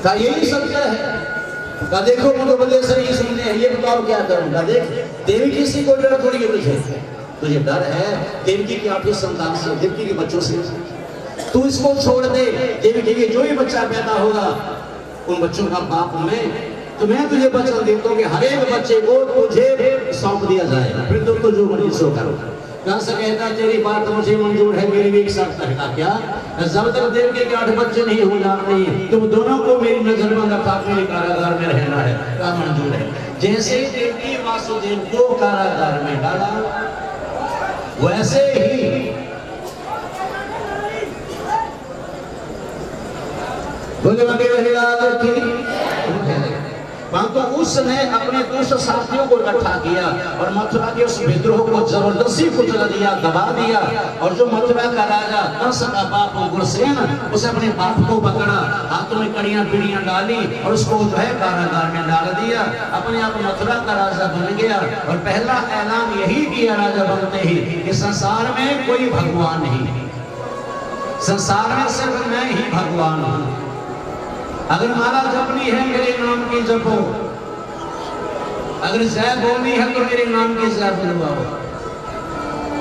का यही सत्य है। का देखो मुझे बल्ले से ही सुनने हैं, ये बताओ क्या करूंगा। देख देवी किसी को डर थोड़ी है तुझे डर है देवकी की आपकी संतान से, देवकी के बच्चों से। तू इसको छोड़ दे, देवकी के जो भी बच्चा पैदा होगा उन बच्चों का बाप तो मैं तुझे वचन देता हूँ कि हर एक बच्चे को तुझे सौंप दिया जाएगा, फिर तुमको जो मर्जी सो करो। कहां से कहता तेरी बात मुझे मंजूर है, मेरी भी एक साथ कहता क्या जब तक देवकी के 8 बच्चे नहीं हो जाते तुम दोनों को मेरी नजर में रखा मेरे कारागार में रहना है, क्या मंजूर है। जैसे देवकी वासुदेव को कारागार में डाला वैसे ही परंतु उसने अपने दुष्ट साथियों को इकट्ठा किया और मथुरा के उस विद्रोह को जबरदस्ती कुचल दिया, दबा दिया। और जो मथुरा का राजा कंस का बाप उग्रसेन, उसे अपने बाप को पकड़ा, हाथों में कड़ियां पीड़ियां डाली और उसको जो है कारागार में डाल दिया। अपने आप मथुरा का राजा बन गया और पहला ऐलान यही किया राजा बनते ही कि संसार में कोई भगवान नहीं, संसार में सिर्फ मैं ही भगवान हूं। अगर माला जपनी है मेरे नाम की जपो, अगर जय बोलनी है तो मेरे नाम की जय बोलवाओ,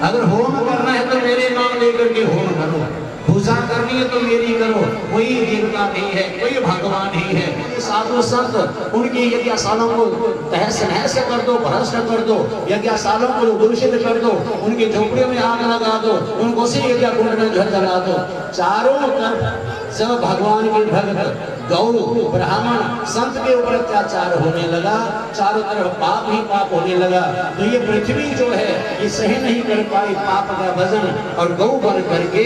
अगर होम करना है तो मेरे नाम लेकर के होम करो, पूजा करनी है तो मेरी करो। कोई देवता नहीं है, कोई भगवान नहीं है। साधु संत उनकी यज्ञशालाओं को तहस नहस कर दो, भ्रष्ट कर दो, यज्ञशालाओं को दूषित कर दो, उनकी झोपड़ियों में आग लगा दो, उनको उसी यज्ञ कुंड में घर जला दो। चारों तरफ सब भगवान के भक्त गौ ब्राह्मण संत के ऊपर अत्याचार होने लगा, चारों तरफ पाप ही पाप होने लगा। तो ये पृथ्वी जो है ये सही नहीं कर पाई पाप का वजन और गौ बन करके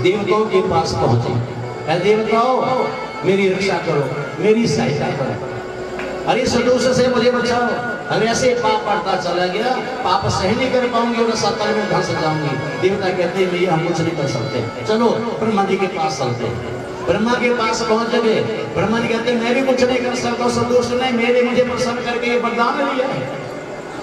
देवताओं के पास पहुंचे। देवताओं मेरी रक्षा करो, मेरी सहायता करो, अरे इस दोष से मुझे बचाओ। हम ऐसे पाप बढ़ता चला गया, पाप सही नहीं कर पाऊंगी और सत्तर में धंस जाऊंगी। देवता कहते हैं भैया हम कुछ नहीं कर सकते, चलो ब्रह्मा जी के पास चलते। ब्रह्मा के पास पहुंच गए। ब्रह्मा जी कहते मैं भी कुछ नहीं कर सकता, संतोष नहीं मेरे मुझे प्रसन्न करके ये वरदान लिया है।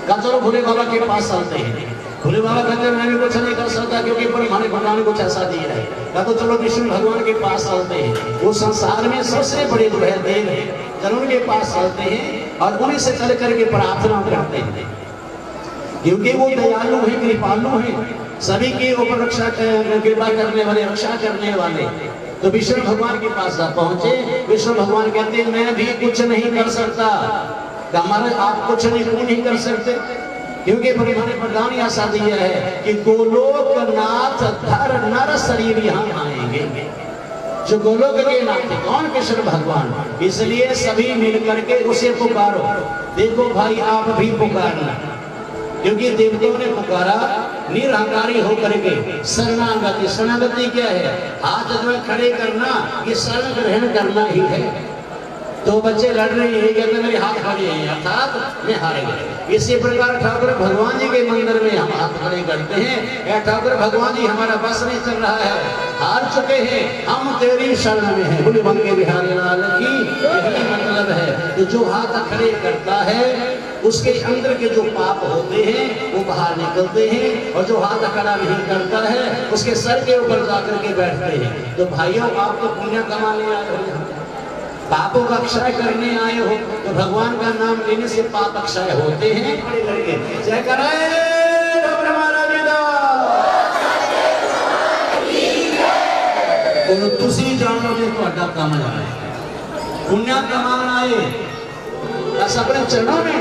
कहा चलो भोले बाबा के पास चलते हैं। भोले बाबा कहते मैं भी कुछ नहीं कर सकता क्योंकि ब्रह्मा ने भगवान कुछ ऐसा दिया है। कहा तो चलो विष्णु भगवान के पास चलते हैं, वो संसार में सबसे बड़े जो है देव है, चलो उनके पास चलते हैं और उन्हीं से चल करके प्रार्थना करते हैं क्योंकि वो दयालु है, कृपालु है, सभी के ऊपर रक्षा कृपा करने वाले, रक्षा करने वाले। तो विष्णु भगवान के पास पहुंचे। विष्णु भगवान कहते हैं मैं भी कुछ नहीं कर सकता। हमारे आप कुछ नहीं कर सकते क्योंकि ब्रह्मा ने वरदान ऐसा दिया है कि गोलोकनाथ धर नर शरीर यहाँ आएंगे। जो गोलोक के नाथ कौन? कृष्ण भगवान। इसलिए सभी मिल करके उसे पुकारो। देखो भाई आप भी पुकारना, क्योंकि देवताओं ने पुकारा निरहंकारी होकर के शरणागति। शरणागति क्या है? हाथ जो खड़े करना, ये शरण ग्रहण करना ही है। तो बच्चे लड़ रहे हैं, कहते मेरे हाथ खड़े हैं, अर्थात मैं हार गए। इसी प्रकार ठाकुर भगवान जी के मंदिर में हम हाथ खड़े करते हैं, या ठाकुर भगवान जी हमारा बस नहीं चल रहा है, हार चुके हैं, हम तेरी शरण में हैं, बोले बंके बिहारी लाल की। यही मतलब है कि जो हाथ खड़े करता है उसके अंदर के जो पाप होते हैं वो बाहर निकलते हैं, और जो हाथ खड़ा नहीं करता है उसके सर के ऊपर जाकर के बैठते हैं। तो भाइयों, आप तो पुण्य कमाने आए हो, पापों का क्षय करने आए हो, तो भगवान का नाम लेने से पाप क्षय होते हैं। जय कराए तुसी जानो जे ਤੁਹਾਡਾ ਕੰਮ ਆਏ, पुण्य कमान आए, बस अपने चरणों में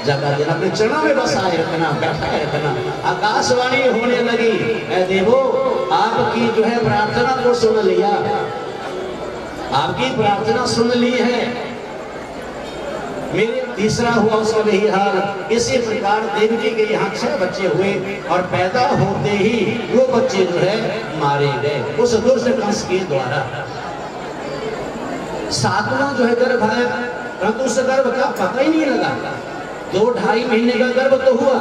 जगह देना, अपने चरणों में बस आए रखना, बैठा रखना। आकाशवाणी होने लगी, ऐ देवो आपकी जो है प्रार्थना को सुन लिया, आपकी प्रार्थना सुन ली है। मेरे तीसरा हुआ उसका यही हाल। इसी प्रकार देवकी के यहाँ 6 बच्चे हुए, और पैदा होते ही वो बच्चे जो है मारे गए उस दुष्ट कंस के द्वारा। 7वां जो है गर्भ है, परंतु उस गर्भ का पता ही नहीं लगा। 2-2.5 महीने का गर्भ तो हुआ,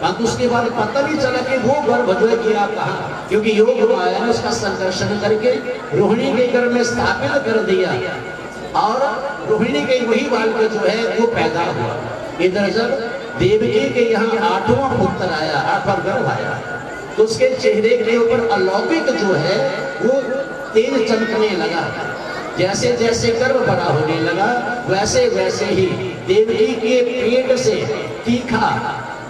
परंतु उसके बाद पता नहीं चला कि वो गर्भ जो है गया कहाँ, क्योंकि योग माया ने उसका संकर्षण करके रोहिणी के गर्भ में स्थापित कर दिया, और रोहिणी के वही बालक जो है वो पैदा हुआ। इधर जब देवकी के यहाँ 8वां पुत्र आया, 8वां गर्भ आया, तो उसके चेहरे के ऊपर अलौकिक जो है वो तेज चमकने लगा। जैसे जैसे गर्भ बड़ा होने लगा वैसे वैसे ही देवकी के पेट से तीखा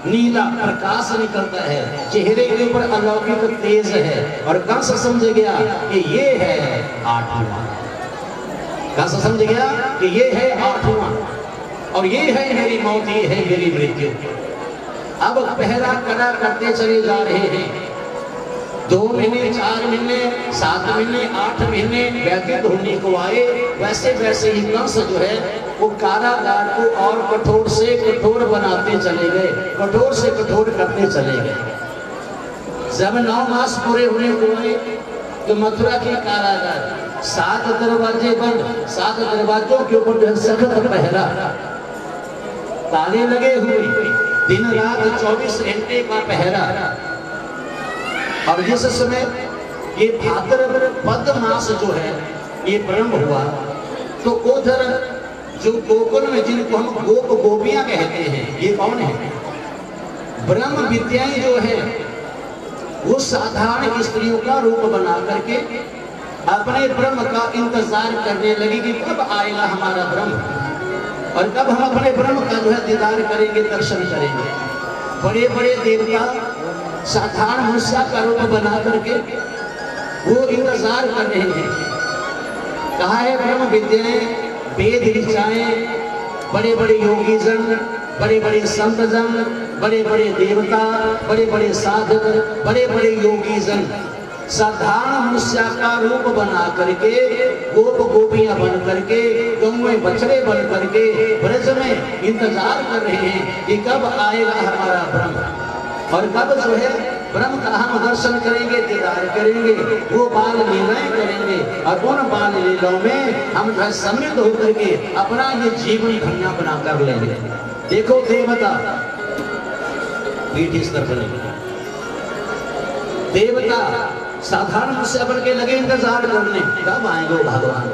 नीला प्रकाश निकलता है, चेहरे के ऊपर अलौकिक तेज है, और कंस समझ गया कि ये है 8वां। कंस समझ गया कि ये है 8वां, और ये है मेरी मौत, ये है मेरी मृत्यु। अब पहरा कड़ा करते चले जा रहे हैं। 2 महीने, 4 महीने, 7 महीने, 8 महीने व्यतीत होने को आए, वैसे वैसे ही कंस जो है वो कारागार को और कठोर से कठोर बनाते चले गए, कठोर से कठोर करते चले गए। जब 9 मास पूरे होने को आए तो मथुरा के कारागार 7 दरवाजे बंद, 7 दरवाजों के ऊपर जो है सख्त पहरा, ताले लगे हुए, दिन रात 24 घंटे का पहरा। और जिस समय ये भाद्रपद मास जो है ये प्रारंभ हुआ, तो उधर जो गोकुल में जिनको हम गोप गोपियां कहते हैं, ये कौन है? ब्रह्म विद्याएं जो है वो साधारण स्त्रियों का रूप बना करके अपने ब्रह्म का इंतजार करने लगी कि कब आएगा हमारा ब्रह्म, और कब हम अपने ब्रह्म का जो है दीदार करेंगे, दर्शन करेंगे। बड़े बड़े देवता साधारण मनुष्य का रूप बना करके वो इंतजार कर रहे हैं। कहा है ब्रह्म विद्याएं, वेद ऋचाएं, बड़े बड़े योगी जन, बड़े बड़े संत जन, बड़े बड़े देवता, बड़े बड़े साधक, बड़े बड़े योगी जन साधारण मनुष्य का रूप बना करके, गोप गोपियां बन करके, गौए बछड़े बन करके ब्रज में इंतजार कर रहे हैं कि कब आएगा हमारा ब्रह्म, और कब जो है ब्रह्म का हम दर्शन करेंगे, दीदार करेंगे, वो बाल लीलाएं करेंगे, और उन बाल लीलाओं में हम जो है समृद्ध होकर के अपना ये जीवन धन्य बना कर लेंगे। देखो देवता पीठ स्तर पर देवता साधारण मनुष्य बन के लगे इंतजार करने, कब आएंगे भगवान,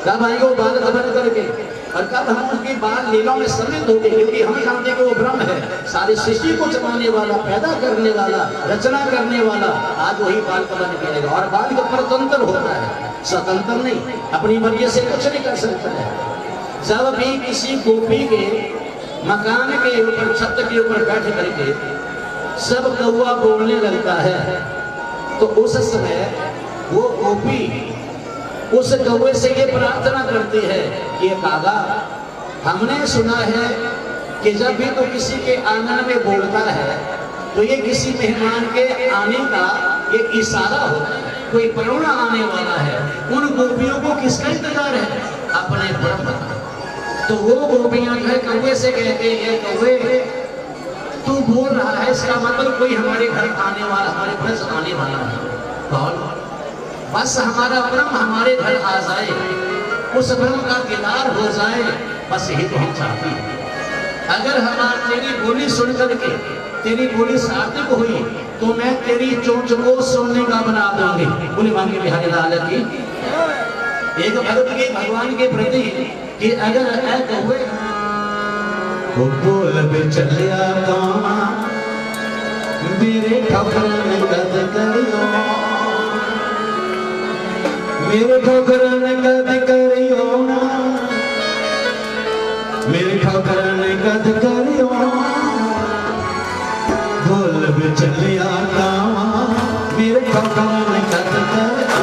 कब आएंगे वो बाल बन करके, और कब हम उनकी बाल लीलाओं में सम्मिलित होंगे, क्योंकि हम जानते हैं कि वो ब्रह्म है, सारी सृष्टि को चलाने वाला, पैदा करने वाला, रचना करने वाला, आज वही बाल का बन के आएगा। और बाल को परतंत्र होता है, स्वतंत्र नहीं, अपनी मर्जी से कुछ नहीं कर सकता है। जब भी किसी गोपी के मकान के ऊपर, छत के ऊपर बैठ करके सब कौवा बोलने लगता है, तो उस समय वो गोपी उस कौवे से ये प्रार्थना करती है कि कागा, हमने सुना है कि जब भी तो किसी के आंगन में बोलता है तो ये किसी मेहमान के आने का एक इशारा होता है, कोई परोना आने वाला है। उन गोपियों को किसका इंतजार है? अपने ब्रह्म का। तो वो गोपियां जो है कौवे से कहते हैं, कौवे तू बोल रहा है, इसका मतलब कोई हमारे घर आने वाला, हमारे ब्रज आने वाला है। कौन? बस हमारा ब्रह्म हमारे घर आ जाए, उस ब्रह्म का दीदार हो जाए, बस यही तो हम चाहते हैं। अगर हमारी तेरी बोली सुन करके तेरी बोली सार्थक हुई तो मैं तेरी चोंच को सोने का बना दूंगी। बोले मांगे बिहारी लाल की एक भक्त के भगवान के प्रति कि अगर ऐ कहुए तो बोल बे चलिया गावा मेरे ठोकर ने कद करियो, मेरे ठोकर ने कद करियो ना, मेरे ठोकर ने कद करियो, बोल बे चलिया गावा मेरे ठोकर ने कद करियो।